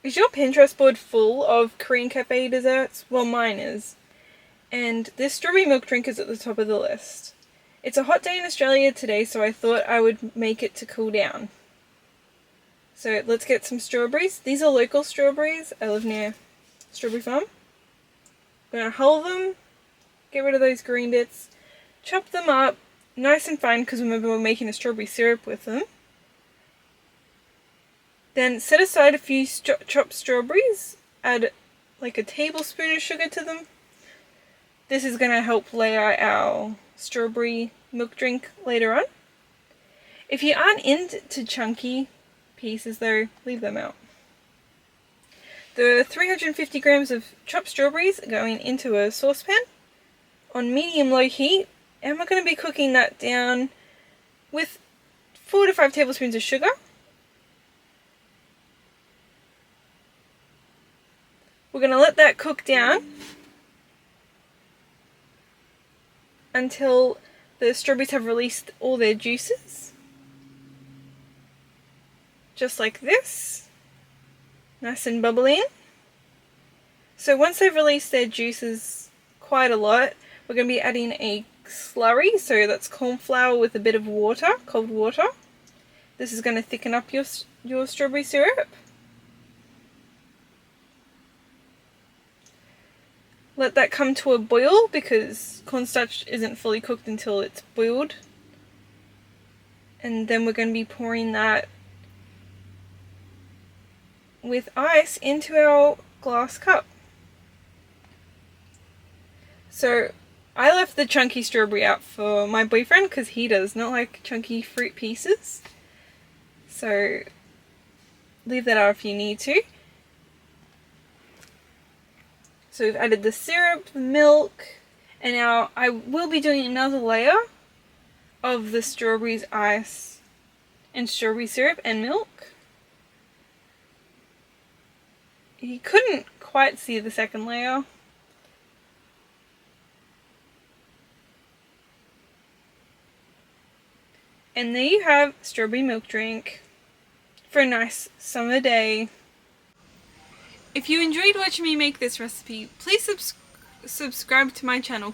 Is your Pinterest board full of Korean Cafe desserts? Well, mine is. And this strawberry milk drink is at the top of the list. It's a hot day in Australia today, so I thought I would make it to cool down. So let's get some strawberries. These are local strawberries. I live near Strawberry Farm. I'm going to hull them, get rid of those green bits, chop them up nice and fine because remember we're making a strawberry syrup with them. Then set aside a few chopped strawberries, add like a tablespoon of sugar to them. This is going to help lay out our strawberry milk drink later on. If you aren't into chunky pieces though, leave them out. The 350 grams of chopped strawberries are going into a saucepan on medium-low heat, and we're going to be cooking that down with 4 to 5 tablespoons of sugar. We're going to let that cook down until the strawberries have released all their juices. Just like this. Nice and bubbly. So once they've released their juices quite a lot, we're going to be adding a slurry. So that's cornflour with a bit of water, cold water. This is going to thicken up your strawberry syrup. Let that come to a boil because cornstarch isn't fully cooked until it's boiled. And then we're going to be pouring that with ice into our glass cup. So I left the chunky strawberry out for my boyfriend because he does not like chunky fruit pieces. So leave that out if you need to. So we've added the syrup, the milk, and now I will be doing another layer of the strawberries, ice, and strawberry syrup and milk. You couldn't quite see the second layer. And there you have strawberry milk drink for a nice summer day. If you enjoyed watching me make this recipe, please subscribe to my channel.